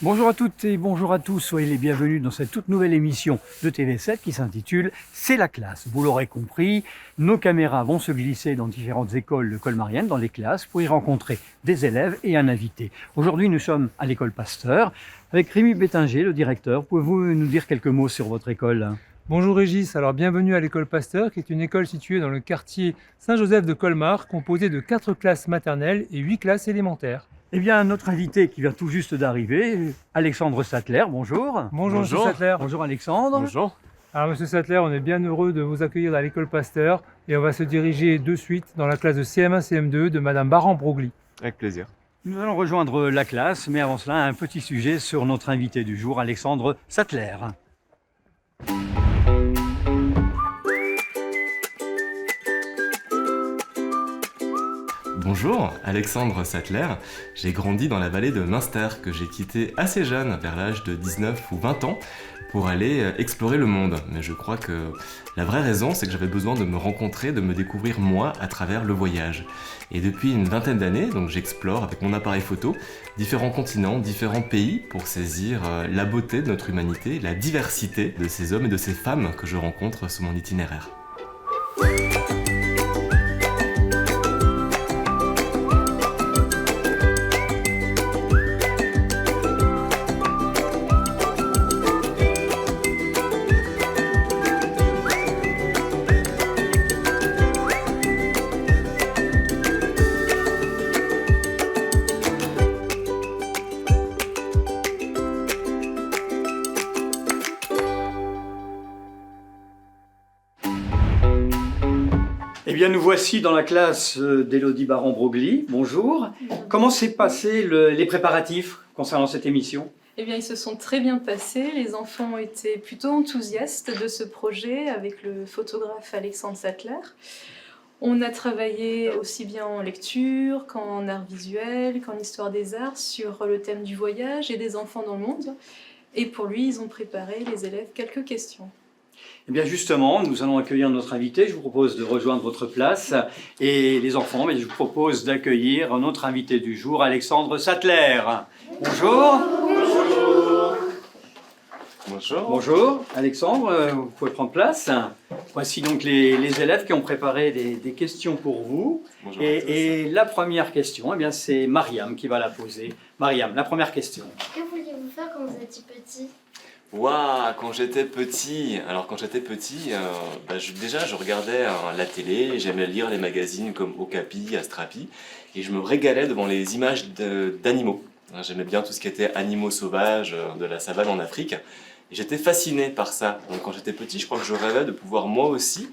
Bonjour à toutes et bonjour à tous, soyez les bienvenus dans cette toute nouvelle émission de TV7 qui s'intitule C'est la classe. Vous l'aurez compris, nos caméras vont se glisser dans différentes écoles de Colmarienne, dans les classes, pour y rencontrer des élèves et un invité. Aujourd'hui, nous sommes à l'école Pasteur avec Rémi Bétinger, le directeur. Pouvez-vous nous dire quelques mots sur votre école ? Bonjour Régis, alors bienvenue à l'école Pasteur, qui est une école située dans le quartier Saint-Joseph de Colmar, composée de 4 classes maternelles et 8 classes élémentaires. Eh bien, notre invité qui vient tout juste d'arriver, Alexandre Sattler, bonjour. Bonjour Monsieur Sattler. Bonjour Alexandre. Bonjour. Alors Monsieur Sattler, on est bien heureux de vous accueillir à l'école Pasteur et on va se diriger de suite dans la classe de CM1, CM2 de Madame Baran-Broglie. Avec plaisir. Nous allons rejoindre la classe, mais avant cela, un petit sujet sur notre invité du jour, Alexandre Sattler. Bonjour, Alexandre Sattler. J'ai grandi dans la vallée de Münster, que j'ai quitté assez jeune, vers l'âge de 19 ou 20 ans, pour aller explorer le monde. Mais je crois que la vraie raison, c'est que j'avais besoin de me rencontrer, de me découvrir moi à travers le voyage. Et depuis une vingtaine d'années, donc j'explore avec mon appareil photo différents continents, différents pays pour saisir la beauté de notre humanité, la diversité de ces hommes et de ces femmes que je rencontre sur mon itinéraire. Eh bien, nous voici dans la classe d'Élodie Baran-Broglie. Bonjour. Comment s'est passé les préparatifs concernant cette émission ? Eh bien, ils se sont très bien passés. Les enfants ont été plutôt enthousiastes de ce projet avec le photographe Alexandre Sattler. On a travaillé aussi bien en lecture qu'en art visuel, qu'en histoire des arts sur le thème du voyage et des enfants dans le monde. Et pour lui, ils ont préparé, les élèves, quelques questions. Eh bien, justement, nous allons accueillir notre invité. Je vous propose de rejoindre votre place. Et les enfants, je vous propose d'accueillir notre invité du jour, Alexandre Sattler. Bonjour. Bonjour. Bonjour, Alexandre, vous pouvez prendre place. Voici donc les élèves qui ont préparé des questions pour vous. Bonjour. Et la première question, eh bien, c'est Mariam qui va la poser. Mariam, la première question. Que vouliez-vous faire quand vous étiez petit ? Waouh, quand j'étais petit, déjà je regardais la télé, j'aimais lire les magazines comme Okapi, Astrapi, et je me régalais devant les images d'animaux. J'aimais bien tout ce qui était animaux sauvages de la savane en Afrique, et j'étais fasciné par ça. Donc quand j'étais petit, je crois que je rêvais de pouvoir moi aussi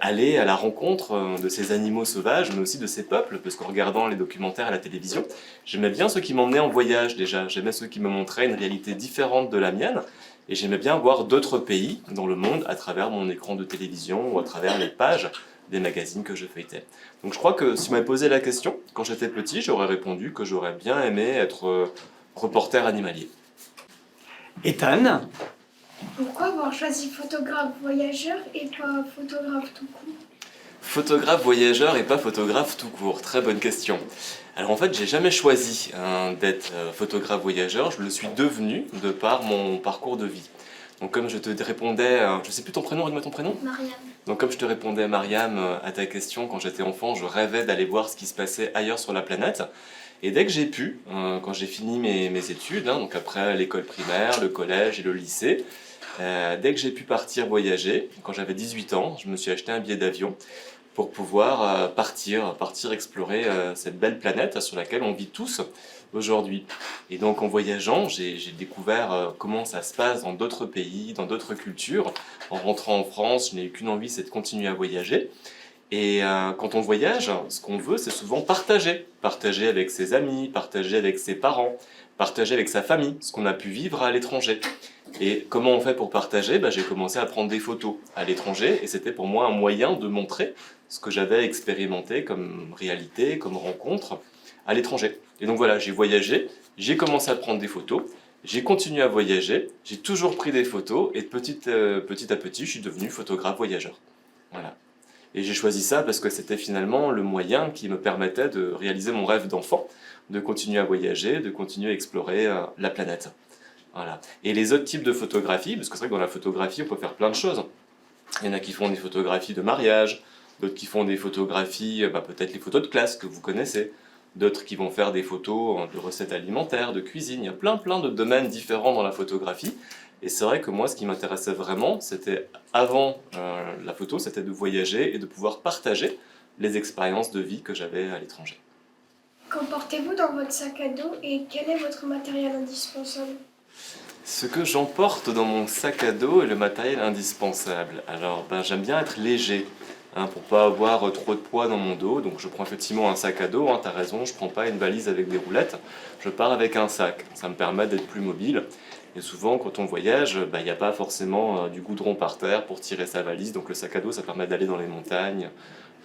aller à la rencontre de ces animaux sauvages, mais aussi de ces peuples, parce qu'en regardant les documentaires à la télévision, j'aimais bien ceux qui m'emmenaient en voyage déjà, j'aimais ceux qui me montraient une réalité différente de la mienne, et j'aimais bien voir d'autres pays dans le monde à travers mon écran de télévision ou à travers les pages des magazines que je feuilletais. Donc je crois que si on m'avait posé la question, quand j'étais petit, j'aurais répondu que j'aurais bien aimé être reporter animalier. Ethan, Pourquoi avoir choisi photographe voyageur et pas photographe tout court ? Photographe voyageur et pas photographe tout court, très bonne question. Alors en fait, j'ai jamais choisi d'être photographe voyageur, je le suis devenu de par mon parcours de vie. Donc comme je te répondais, je sais plus ton prénom, redis-moi ton prénom ? Mariam. Donc comme je te répondais Mariam à ta question, quand j'étais enfant, je rêvais d'aller voir ce qui se passait ailleurs sur la planète. Et dès que j'ai pu, quand j'ai fini mes études, donc après l'école primaire, le collège et le lycée, dès que j'ai pu partir voyager, quand j'avais 18 ans, je me suis acheté un billet d'avion pour pouvoir partir explorer cette belle planète sur laquelle on vit tous aujourd'hui. Et donc en voyageant, j'ai découvert comment ça se passe dans d'autres pays, dans d'autres cultures. En rentrant en France, je n'ai eu qu'une envie, c'est de continuer à voyager. Et quand on voyage, ce qu'on veut, c'est souvent partager. Partager avec ses amis, partager avec ses parents, partager avec sa famille, ce qu'on a pu vivre à l'étranger. Et comment on fait pour partager ? J'ai commencé à prendre des photos à l'étranger et c'était pour moi un moyen de montrer ce que j'avais expérimenté comme réalité, comme rencontre à l'étranger. Et donc voilà, j'ai voyagé, j'ai commencé à prendre des photos, j'ai continué à voyager, j'ai toujours pris des photos et petit à petit, je suis devenu photographe voyageur. Voilà. Et j'ai choisi ça parce que c'était finalement le moyen qui me permettait de réaliser mon rêve d'enfant, de continuer à voyager, de continuer à explorer la planète. Voilà. Et les autres types de photographies, parce que c'est vrai que dans la photographie, on peut faire plein de choses. Il y en a qui font des photographies de mariage, d'autres qui font des photographies, peut-être les photos de classe que vous connaissez, d'autres qui vont faire des photos de recettes alimentaires, de cuisine. Il y a plein de domaines différents dans la photographie. Et c'est vrai que moi, ce qui m'intéressait vraiment, c'était avant la photo, c'était de voyager et de pouvoir partager les expériences de vie que j'avais à l'étranger. Qu'en portez-vous dans votre sac à dos et quel est votre matériel indispensable? Ce que j'emporte dans mon sac à dos est le matériel indispensable. Alors, j'aime bien être léger, pour pas avoir trop de poids dans mon dos. Donc je prends effectivement un sac à dos, tu as raison, je prends pas une valise avec des roulettes, je pars avec un sac. Ça me permet d'être plus mobile. Et souvent, quand on voyage, il n'y a pas forcément du goudron par terre pour tirer sa valise. Donc le sac à dos, ça permet d'aller dans les montagnes,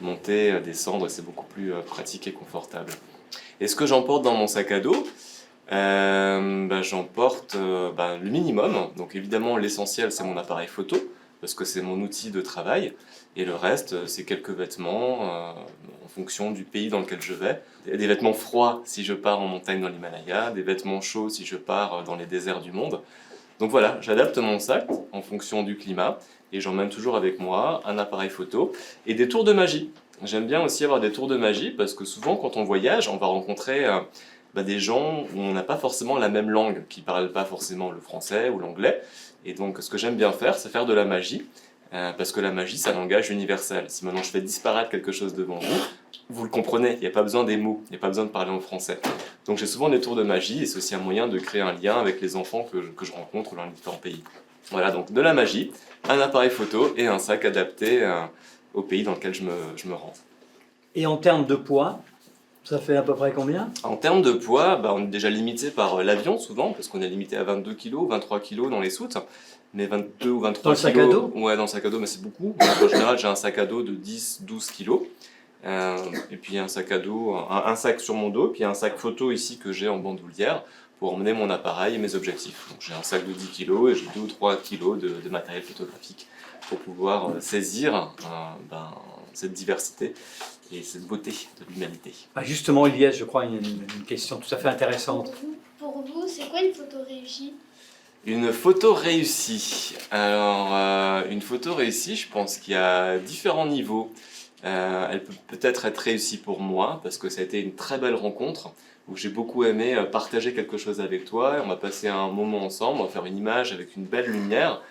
monter, descendre, et c'est beaucoup plus pratique et confortable. Et ce que j'emporte dans mon sac à dos, j'emporte le minimum. Donc évidemment, l'essentiel, c'est mon appareil photo, parce que c'est mon outil de travail. Et le reste, c'est quelques vêtements en fonction du pays dans lequel je vais. Des vêtements froids si je pars en montagne dans l'Himalaya, des vêtements chauds si je pars dans les déserts du monde. Donc voilà, j'adapte mon sac en fonction du climat et j'emmène toujours avec moi un appareil photo et des tours de magie. J'aime bien aussi avoir des tours de magie parce que souvent quand on voyage, on va rencontrer des gens où on n'a pas forcément la même langue, qui ne parlent pas forcément le français ou l'anglais. Et donc ce que j'aime bien faire, c'est faire de la magie. Parce que la magie, c'est un langage universel. Si maintenant je fais disparaître quelque chose devant vous, vous le comprenez, il n'y a pas besoin des mots, il n'y a pas besoin de parler en français. Donc j'ai souvent des tours de magie et c'est aussi un moyen de créer un lien avec les enfants que je rencontre dans les différents pays. Voilà, donc de la magie, un appareil photo et un sac adapté au pays dans lequel je me rends. Et en termes de poids, ça fait à peu près combien? En termes de poids, on est déjà limité par l'avion souvent, parce qu'on est limité à 22 kg, 23 kg dans les soutes. Mais 22 ou 23 Dans le kg. sac à dos? Ouais, dans le sac à dos, mais c'est beaucoup. Donc, en général, j'ai un sac à dos de 10-12 kg. Et puis un sac à dos, un sac sur mon dos, puis un sac photo ici que j'ai en bandoulière pour emmener mon appareil et mes objectifs. Donc j'ai un sac de 10 kg et j'ai 2 ou 3 kg de matériel photographique pour pouvoir saisir cette diversité et cette beauté de l'humanité. Justement, Iliès, je crois, une question tout à fait intéressante. Pour vous, c'est quoi une photo réussie? Une photo réussie. Alors, une photo réussie, je pense qu'il y a différents niveaux. Elle peut peut-être être réussie pour moi, parce que ça a été une très belle rencontre, où j'ai beaucoup aimé partager quelque chose avec toi. On va passer un moment ensemble, on va faire une image avec une belle lumière.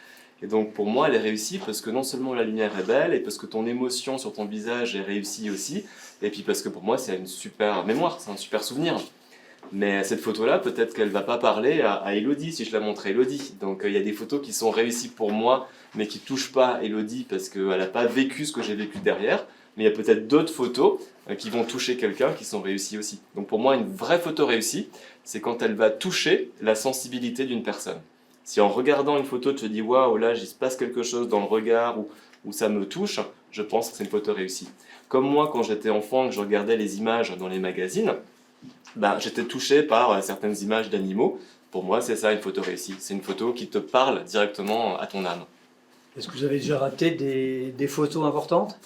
Et donc pour moi, elle est réussie parce que non seulement la lumière est belle, et parce que ton émotion sur ton visage est réussie aussi, et puis parce que pour moi, c'est une super mémoire, c'est un super souvenir. Mais cette photo-là, peut-être qu'elle ne va pas parler à Elodie si je la montre à Elodie. Donc il y a des photos qui sont réussies pour moi, mais qui ne touchent pas Elodie parce qu'elle n'a pas vécu ce que j'ai vécu derrière. Mais il y a peut-être d'autres photos qui vont toucher quelqu'un qui sont réussies aussi. Donc pour moi, une vraie photo réussie, c'est quand elle va toucher la sensibilité d'une personne. Si en regardant une photo, tu te dis « Waouh, là, il se passe quelque chose dans le regard ou ça me touche », je pense que c'est une photo réussie. Comme moi, quand j'étais enfant, que je regardais les images dans les magazines, j'étais touché par certaines images d'animaux. Pour moi, c'est ça une photo réussie. C'est une photo qui te parle directement à ton âme. Est-ce que vous avez déjà raté des photos importantes?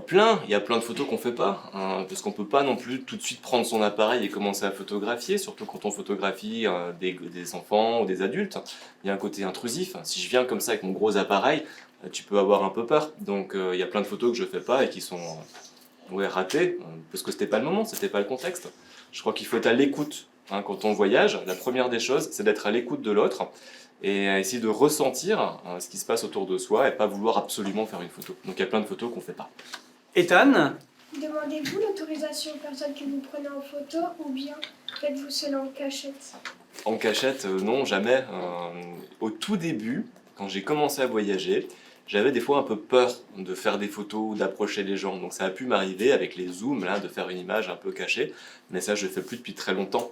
Plein, il y a plein de photos qu'on ne fait pas, parce qu'on ne peut pas non plus tout de suite prendre son appareil et commencer à photographier, surtout quand on photographie des enfants ou des adultes. Il y a un côté intrusif. Si je viens comme ça avec mon gros appareil, tu peux avoir un peu peur. Donc il y a plein de photos que je ne fais pas et qui sont ratées, parce que ce n'était pas le moment, ce n'était pas le contexte. Je crois qu'il faut être à l'écoute. Quand on voyage, la première des choses, c'est d'être à l'écoute de l'autre et essayer de ressentir ce qui se passe autour de soi et pas vouloir absolument faire une photo. Donc il y a plein de photos qu'on ne fait pas. Ethan? Demandez-vous l'autorisation aux personnes que vous prenez en photo ou bien faites-vous cela en cachette? En cachette, non, jamais. Au tout début, quand j'ai commencé à voyager, j'avais des fois un peu peur de faire des photos ou d'approcher les gens. Donc ça a pu m'arriver avec les zooms là, de faire une image un peu cachée, mais ça je ne le fais plus depuis très longtemps.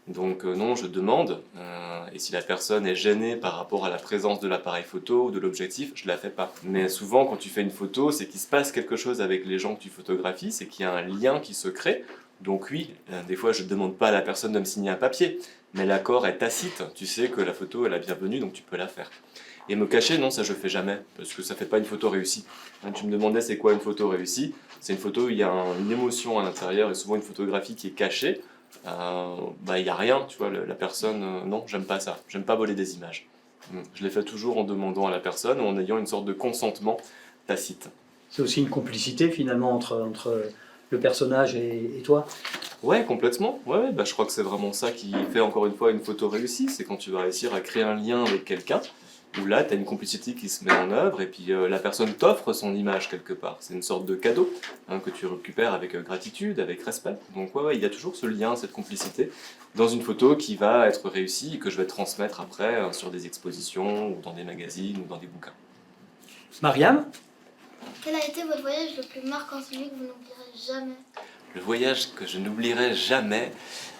Donc non, je demande, et si la personne est gênée par rapport à la présence de l'appareil photo ou de l'objectif, je ne la fais pas. Mais souvent quand tu fais une photo, c'est qu'il se passe quelque chose avec les gens que tu photographies, c'est qu'il y a un lien qui se crée. Donc oui, des fois je ne demande pas à la personne de me signer un papier, mais l'accord est tacite, tu sais que la photo est la bienvenue, donc tu peux la faire. Et me cacher, non, ça je fais jamais, parce que ça fait pas une photo réussie. Hein, tu me demandais c'est quoi une photo réussie? C'est une photo où il y a une émotion à l'intérieur, et souvent une photographie qui est cachée. Il n'y a rien, tu vois, la personne, non, j'aime pas ça, j'aime pas voler des images. Je les fais toujours en demandant à la personne, ou en ayant une sorte de consentement tacite. C'est aussi une complicité finalement entre le personnage et toi. Ouais, complètement. Ouais, je crois que c'est vraiment ça qui fait encore une fois une photo réussie, c'est quand tu vas réussir à créer un lien avec quelqu'un, où là, tu as une complicité qui se met en œuvre, et puis la personne t'offre son image quelque part. C'est une sorte de cadeau que tu récupères avec gratitude, avec respect. Donc ouais, il y a toujours ce lien, cette complicité, dans une photo qui va être réussie, et que je vais transmettre après sur des expositions, ou dans des magazines, ou dans des bouquins. Mariam, quel a été votre voyage le plus marquant, celui que vous n'oublierez jamais? Le voyage que je n'oublierai jamais,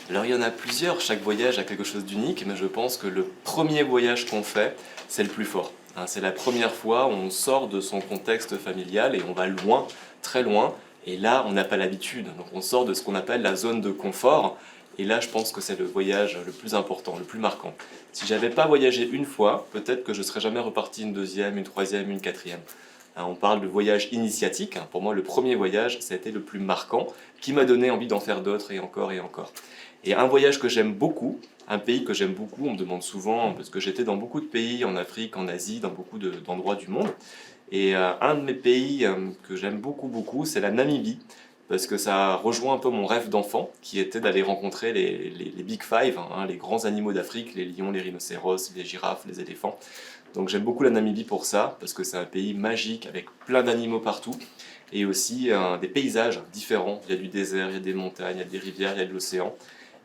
alors il y en a plusieurs, chaque voyage a quelque chose d'unique, mais je pense que le premier voyage qu'on fait, c'est le plus fort. C'est la première fois où on sort de son contexte familial et on va loin, très loin, et là on n'a pas l'habitude, donc on sort de ce qu'on appelle la zone de confort, et là je pense que c'est le voyage le plus important, le plus marquant. Si j'avais pas voyagé une fois, peut-être que je serais jamais reparti une deuxième, une troisième, une quatrième. On parle de voyage initiatique. Pour moi, le premier voyage, ça a été le plus marquant, qui m'a donné envie d'en faire d'autres et encore et encore. Et un voyage que j'aime beaucoup, un pays que j'aime beaucoup, on me demande souvent, parce que j'étais dans beaucoup de pays, en Afrique, en Asie, dans beaucoup d'endroits du monde. Et un de mes pays que j'aime beaucoup, c'est la Namibie, parce que ça rejoint un peu mon rêve d'enfant, qui était d'aller rencontrer les Big Five, les grands animaux d'Afrique, les lions, les rhinocéros, les girafes, les éléphants. Donc j'aime beaucoup la Namibie pour ça, parce que c'est un pays magique avec plein d'animaux partout, et aussi des paysages différents. Il y a du désert, il y a des montagnes, il y a des rivières, il y a de l'océan,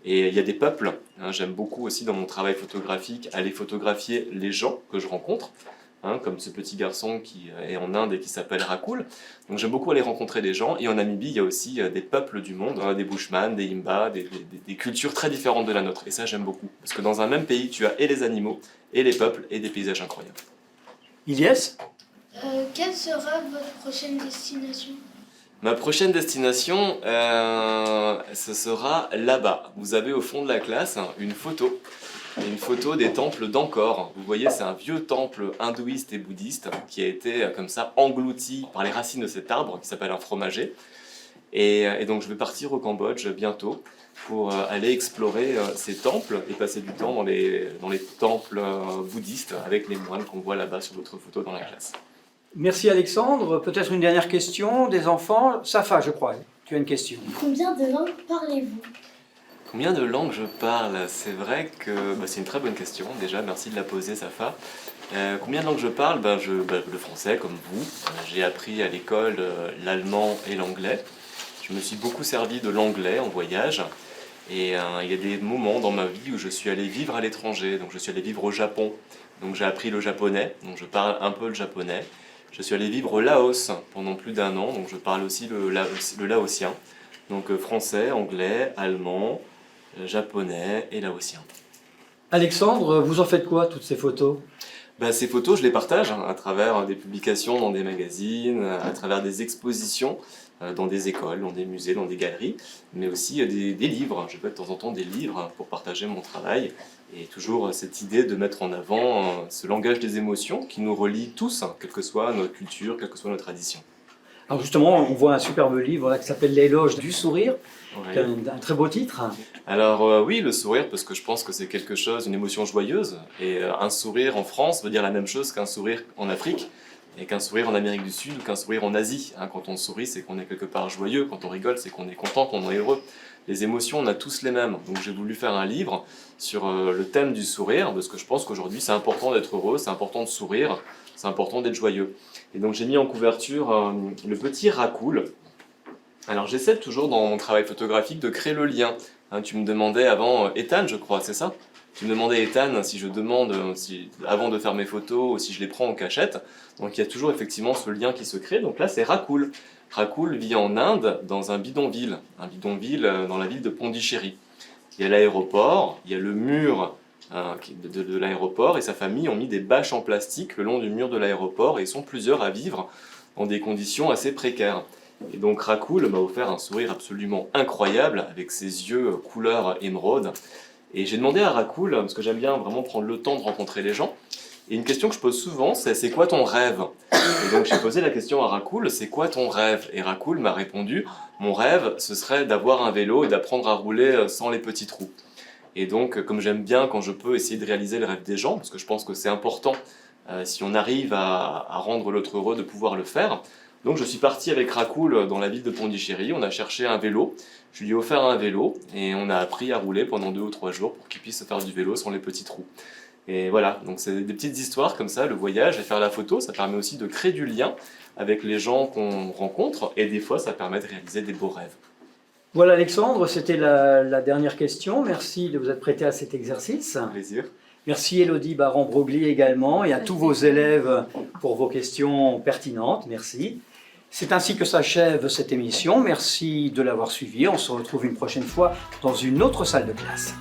et il y a des peuples. J'aime beaucoup aussi dans mon travail photographique aller photographier les gens que je rencontre, comme ce petit garçon qui est en Inde et qui s'appelle Rakul. Donc j'aime beaucoup aller rencontrer des gens, et en Namibie il y a aussi des peuples du monde, des Bushmen, des Himba, des cultures très différentes de la nôtre, et ça j'aime beaucoup, parce que dans un même pays tu as et les animaux, et les peuples, et des paysages incroyables. Ilyes, Quelle sera votre prochaine destination? Ma prochaine destination, ce sera là-bas. Vous avez au fond de la classe une photo des temples d'Angkor. Vous voyez, c'est un vieux temple hindouiste et bouddhiste qui a été comme ça englouti par les racines de cet arbre qui s'appelle un fromager. Et donc je vais partir au Cambodge bientôt pour aller explorer ces temples et passer du temps dans les temples bouddhistes avec les moines qu'on voit là-bas sur votre photo dans la classe. merci Alexandre. Peut-être une dernière question des enfants. Safa, je crois, tu as une question. Combien de langues parlez-vous? Combien de langues je parle? C'est vrai que c'est une très bonne question. Déjà, merci de la poser, Safa. Combien de langues je parle? Le français, comme vous. J'ai appris à l'école l'allemand et l'anglais. Je me suis beaucoup servi de l'anglais en voyage. Et il y a des moments dans ma vie où je suis allé vivre à l'étranger. Donc je suis allé vivre au Japon. Donc j'ai appris le japonais. Donc je parle un peu le japonais. Je suis allé vivre au Laos pendant plus d'1 an. Donc je parle aussi le laotien. Donc français, anglais, allemand, japonais et laotien. Alexandre, vous en faites quoi, toutes ces photos? Ces photos, je les partage à travers des publications dans des magazines, à travers des expositions dans des écoles, dans des musées, dans des galeries, mais aussi des livres. Je fais de temps en temps des livres pour partager mon travail, et toujours cette idée de mettre en avant ce langage des émotions qui nous relie tous, quelle que soit notre culture, quelle que soit notre tradition. Alors justement, on voit un superbe livre là, qui s'appelle L'éloge du sourire, Ouais. qui a un très beau titre. Alors oui, le sourire, parce que je pense que c'est quelque chose, une émotion joyeuse, et un sourire en France veut dire la même chose qu'un sourire en Afrique, et qu'un sourire en Amérique du Sud ou qu'un sourire en Asie. Quand on sourit, c'est qu'on est quelque part joyeux, quand on rigole, c'est qu'on est content, qu'on est heureux. Les émotions, on a tous les mêmes, donc j'ai voulu faire un livre sur le thème du sourire, parce que je pense qu'aujourd'hui c'est important d'être heureux, c'est important de sourire, c'est important d'être joyeux. Et donc j'ai mis en couverture le petit Rakul. Alors j'essaie toujours dans mon travail photographique de créer le lien. Tu me demandais avant, Ethan je crois, c'est ça? Tu me demandais Ethan si je demande, avant de faire mes photos, ou si je les prends en cachette. Donc il y a toujours effectivement ce lien qui se crée. Donc là c'est Rakul. Rakul vit en Inde dans un bidonville dans la ville de Pondichéry. Il y a l'aéroport, il y a le mur de l'aéroport, et sa famille ont mis des bâches en plastique le long du mur de l'aéroport, et ils sont plusieurs à vivre dans des conditions assez précaires. Et donc Rakul m'a offert un sourire absolument incroyable avec ses yeux couleur émeraude. Et j'ai demandé à Rakul, parce que j'aime bien vraiment prendre le temps de rencontrer les gens, Et une question que je pose souvent, c'est quoi ton rêve? Et donc j'ai posé la question à Racoul, c'est quoi ton rêve? Et Racoul m'a répondu, mon rêve, ce serait d'avoir un vélo et d'apprendre à rouler sans les petits trous. Et donc, comme j'aime bien quand je peux essayer de réaliser le rêve des gens, parce que je pense que c'est important, si on arrive à rendre l'autre heureux, de pouvoir le faire. Donc je suis parti avec Racoul dans la ville de Pondichéry, on a cherché un vélo, je lui ai offert un vélo et on a appris à rouler pendant 2 ou 3 jours pour qu'il puisse faire du vélo sans les petits trous. Et voilà, donc c'est des petites histoires comme ça, le voyage et faire la photo, ça permet aussi de créer du lien avec les gens qu'on rencontre et des fois ça permet de réaliser des beaux rêves. Voilà Alexandre, c'était la dernière question. Merci de vous être prêté à cet exercice. Un plaisir. Merci Élodie Baran-Broglie également et à tous vos élèves pour vos questions pertinentes. Merci. C'est ainsi que s'achève cette émission. Merci de l'avoir suivi. On se retrouve une prochaine fois dans une autre salle de classe.